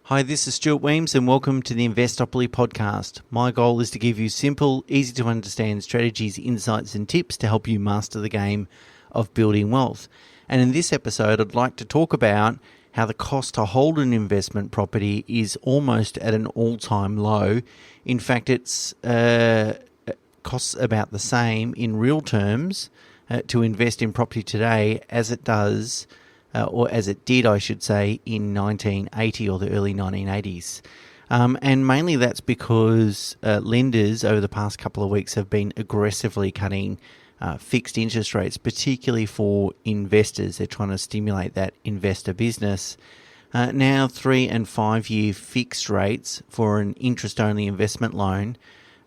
Hi, this is Stuart Weems and welcome to the Investopoly podcast. My goal is to give you simple, easy to understand strategies, insights and tips to help you master the game of building wealth. And in this episode, I'd like to talk about how the cost to hold an investment property is almost at an all-time low. In fact, it's costs about the same in real terms to invest in property today as it does or as it did, I should say, in 1980 or the early 1980s. And mainly that's because lenders over the past couple of weeks have been aggressively cutting fixed interest rates, particularly for investors. They're trying to stimulate that investor business. Now 3 and 5 year fixed rates for an interest-only investment loan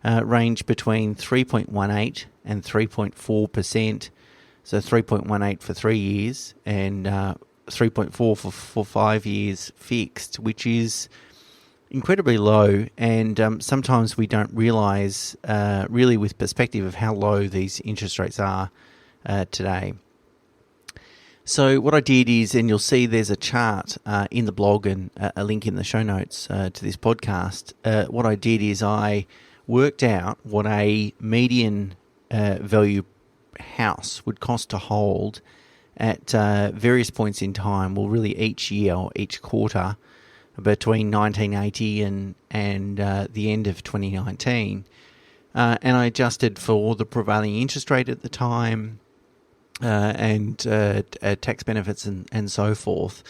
range between 3.18 and 3.4%. So 3.18 for 3 years and 3.4 for 5 years fixed, which is incredibly low. And sometimes we don't realise really with perspective of how low these interest rates are today. So what I did is, and you'll see there's a chart in the blog and a link in the show notes to this podcast. What I did is I worked out what a median value house would cost to hold at various points in time, well really each year or each quarter between 1980 and the end of 2019. And I adjusted for the prevailing interest rate at the time and tax benefits and so forth.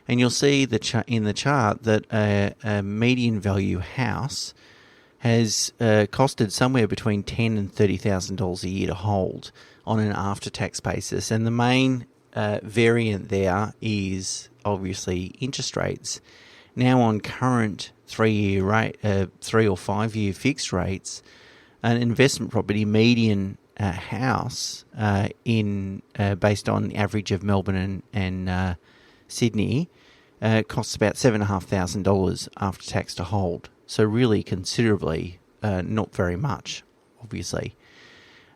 And you'll see in the chart that a median value house has costed somewhere between $10,000 and $30,000 a year to hold on an after-tax basis. And the main variant there is obviously interest rates. Now on current 3 or 5 year fixed rates, an investment property median house based on the average of Melbourne and Sydney costs about $7,500 after tax to hold. So really considerably, not very much, obviously.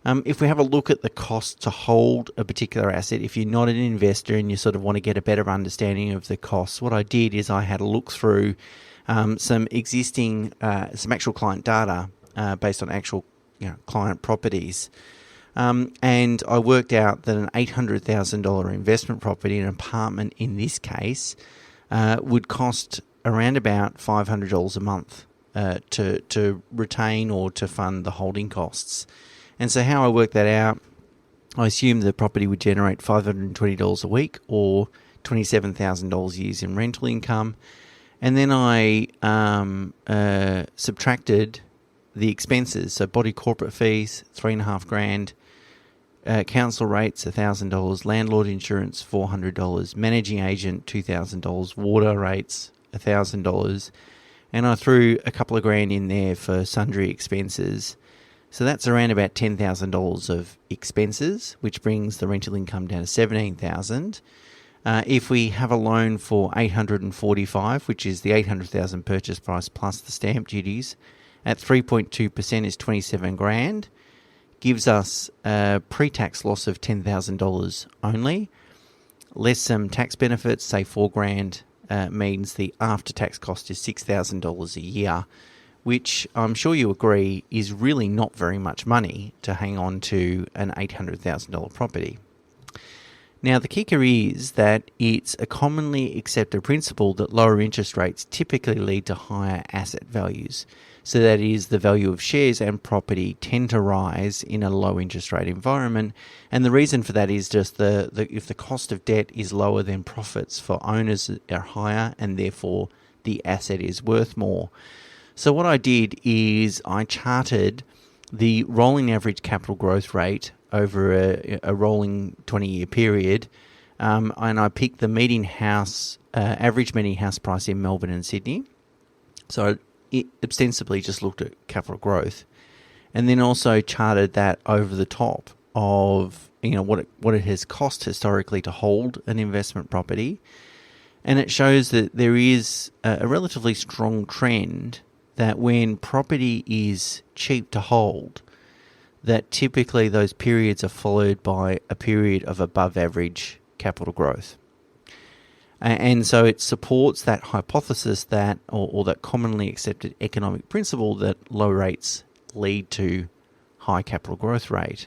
If we have a look at the cost to hold a particular asset, if you're not an investor and you sort of want to get a better understanding of the costs, what I did is I had a look through some actual client data based on actual client properties. And I worked out that an $800,000 investment property, an apartment in this case, would cost around about $500 a month to retain or to fund the holding costs. And so how I worked that out, I assumed the property would generate $520 a week or $27,000 a year in rental income. And then I subtracted the expenses, so body corporate fees, $3,500, council rates, $1,000, landlord insurance, $400, managing agent, $2,000, water rates, $1,000, and I threw a couple of grand in there for sundry expenses. So that's around about $10,000 of expenses, which brings the rental income down to $17,000. If we have a loan for $845,000, which is the $800,000 purchase price plus the stamp duties, at 3.2% is $27,000, gives us a pre-tax loss of $10,000 only, less some tax benefits, say $4,000. Means the after-tax cost is $6,000 a year, which I'm sure you agree is really not very much money to hang on to an $800,000 property. Now, the kicker is that it's a commonly accepted principle that lower interest rates typically lead to higher asset values. So that is, the value of shares and property tend to rise in a low interest rate environment. And the reason for that is just if the cost of debt is lower, then profits for owners are higher and therefore the asset is worth more. So what I did is I charted the rolling average capital growth rate over a rolling 20-year period, and I picked the median house, average median house price in Melbourne and Sydney. So it ostensibly just looked at capital growth, and then also charted that over the top of what it has cost historically to hold an investment property, and it shows that there is a relatively strong trend that when property is cheap to hold, that typically those periods are followed by a period of above average capital growth. And so it supports that hypothesis that, or that commonly accepted economic principle that low rates lead to high capital growth rate.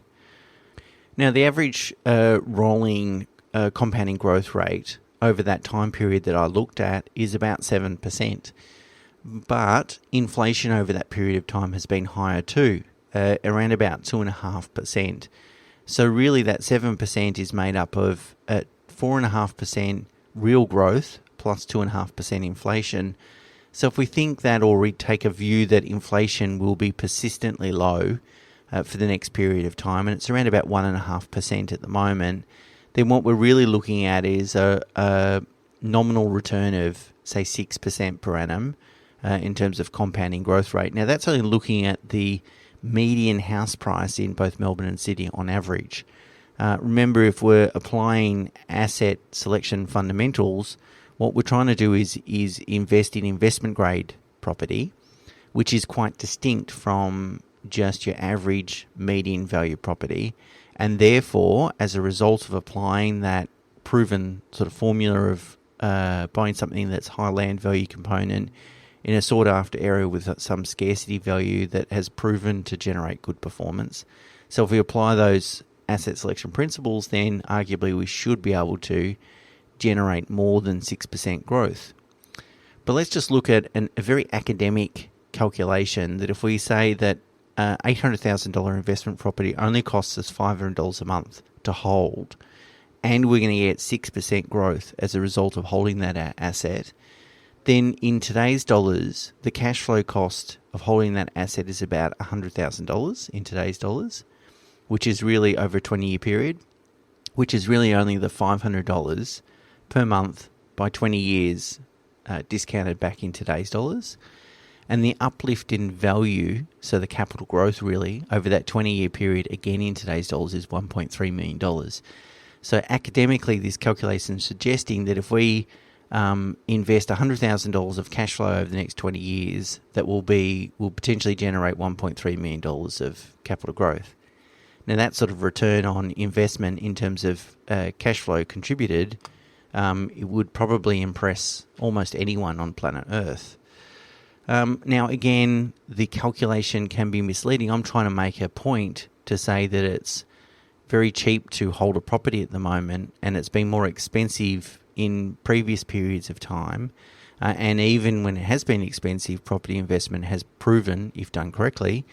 Now, the average rolling compounding growth rate over that time period that I looked at is about 7%. But inflation over that period of time has been higher too, around about 2.5%. So really that 7% is made up of 4.5% real growth plus 2.5% inflation. So if we think that, or we take a view that inflation will be persistently low for the next period of time, and it's around about 1.5% at the moment, then what we're really looking at is a nominal return of, say, 6% per annum in terms of compounding growth rate. Now, that's only looking at the median house price in both Melbourne and Sydney on average. Remember, if we're applying asset selection fundamentals, what we're trying to do is invest in investment grade property, which is quite distinct from just your average median value property. And therefore, as a result of applying that proven sort of formula of buying something that's high land value component in a sought after area with some scarcity value that has proven to generate good performance. So if we apply those asset selection principles, then arguably we should be able to generate more than 6% growth. But let's just look at a very academic calculation that if we say that $800,000 investment property only costs us $500 a month to hold, and we're going to get 6% growth as a result of holding that asset, then in today's dollars, the cash flow cost of holding that asset is about $100,000 in today's dollars, which is really over a 20-year period, which is really only the $500 per month by 20 years discounted back in today's dollars. And the uplift in value, so the capital growth really, over that 20-year period, again in today's dollars, is $1.3 million. So academically, this calculation is suggesting that if we invest $100,000 of cash flow over the next 20 years, that will potentially generate $1.3 million of capital growth. Now, that sort of return on investment in terms of cash flow contributed, it would probably impress almost anyone on planet Earth. Now, again, the calculation can be misleading. I'm trying to make a point to say that it's very cheap to hold a property at the moment, and it's been more expensive in previous periods of time. And even when it has been expensive, property investment has proven, if done correctly,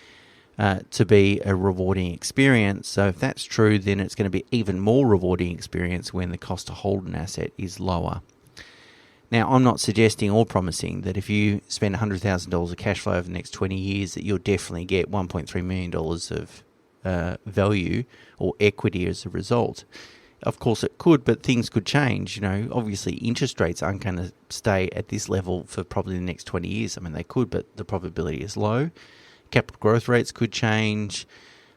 to be a rewarding experience. So if that's true, then it's going to be even more rewarding experience when the cost to hold an asset is lower. Now, I'm not suggesting or promising that if you spend $100,000 of cash flow over the next 20 years that you'll definitely get $1.3 million of value or equity as a result. Of course it could, but things could change. Obviously interest rates aren't going to stay at this level for probably the next 20 years. I mean, they could, but the probability is low. Capital growth rates could change.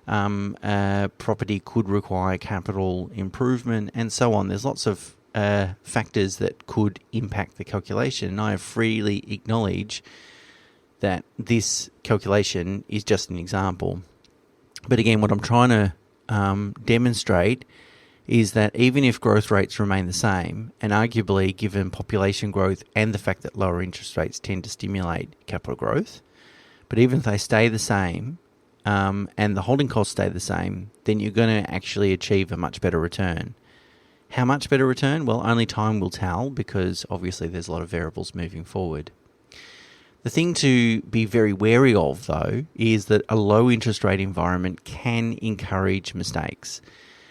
Property could require capital improvement and so on. There's lots of factors that could impact the calculation. And I freely acknowledge that this calculation is just an example. But again, what I'm trying to demonstrate is that even if growth rates remain the same, and arguably given population growth and the fact that lower interest rates tend to stimulate capital growth, but even if they stay the same and the holding costs stay the same, then you're going to actually achieve a much better return. How much better return? Well, only time will tell, because obviously there's a lot of variables moving forward. The thing to be very wary of, though, is that a low interest rate environment can encourage mistakes.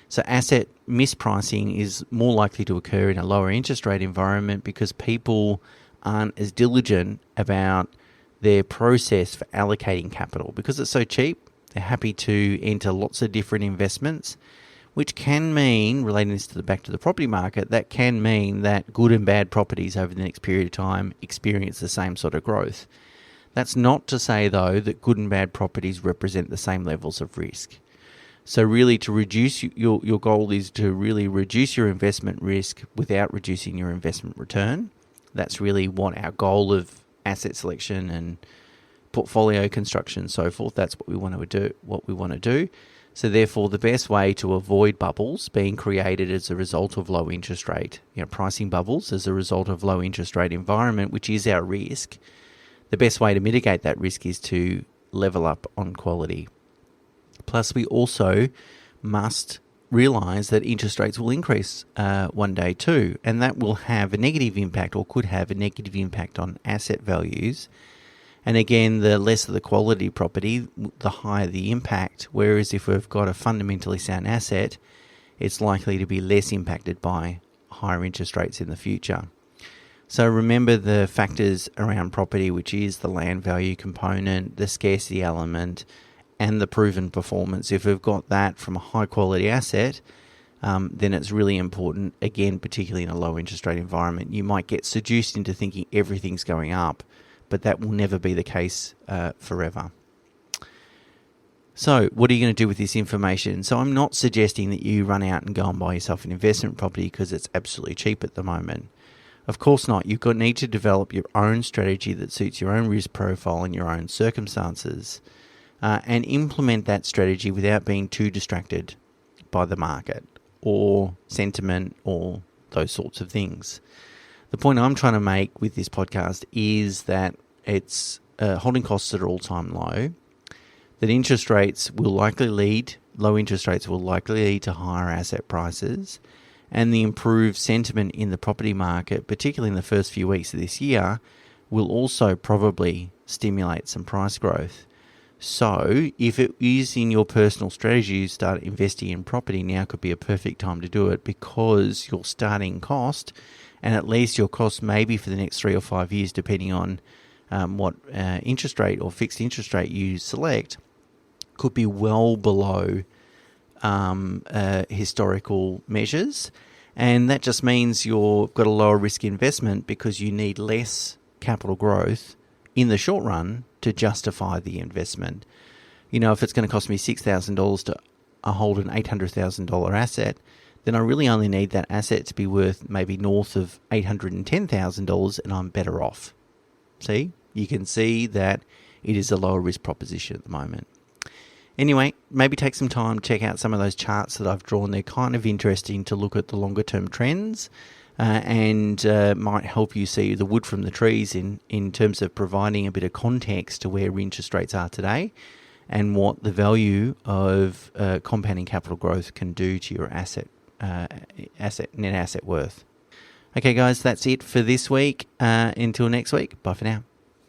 So asset mispricing is more likely to occur in a lower interest rate environment because people aren't as diligent about their process for allocating capital. Because it's so cheap, they're happy to enter lots of different investments, which can mean, relating this back to the property market, that can mean that good and bad properties over the next period of time experience the same sort of growth. That's not to say, though, that good and bad properties represent the same levels of risk. So really, to reduce your goal is to really reduce your investment risk without reducing your investment return. That's really what our goal of asset selection and portfolio construction and so forth. That's what we want to do. So therefore, the best way to avoid bubbles being created as a result of low interest rate, pricing bubbles as a result of low interest rate environment, which is our risk, the best way to mitigate that risk is to level up on quality. Plus, we also must realise that interest rates will increase one day too, and that will have a negative impact, or could have a negative impact, on asset values. And again, the lesser the quality property, the higher the impact, whereas if we've got a fundamentally sound asset, it's likely to be less impacted by higher interest rates in the future. So remember the factors around property, which is the land value component, the scarcity element, and the proven performance. If we've got that from a high quality asset, then it's really important, again, particularly in a low interest rate environment. You might get seduced into thinking everything's going up, but that will never be the case forever. So what are you going to do with this information? So I'm not suggesting that you run out and go and buy yourself an investment property because it's absolutely cheap at the moment. Of course not. You've got need to develop your own strategy that suits your own risk profile and your own circumstances, and implement that strategy without being too distracted by the market or sentiment or those sorts of things. The point I'm trying to make with this podcast is that it's holding costs at an all-time low, that low interest rates will likely lead to higher asset prices, and the improved sentiment in the property market, particularly in the first few weeks of this year, will also probably stimulate some price growth. So if it is in your personal strategy to start investing in property, now could be a perfect time to do it, because your starting cost, and at least your cost maybe for the next 3 or 5 years, depending on what interest rate or fixed interest rate you select, could be well below historical measures. And that just means you've got a lower risk investment because you need less capital growth in the short run to justify the investment. If it's going to cost me $6,000 to hold an $800,000 asset, then I really only need that asset to be worth maybe north of $810,000, and I'm better off. See? You can see that it is a lower risk proposition at the moment. Anyway, maybe take some time to check out some of those charts that I've drawn. They're kind of interesting to look at the longer term trends, and might help you see the wood from the trees in terms of providing a bit of context to where interest rates are today and what the value of compounding capital growth can do to your net asset worth. Okay, guys, that's it for this week. Until next week, bye for now.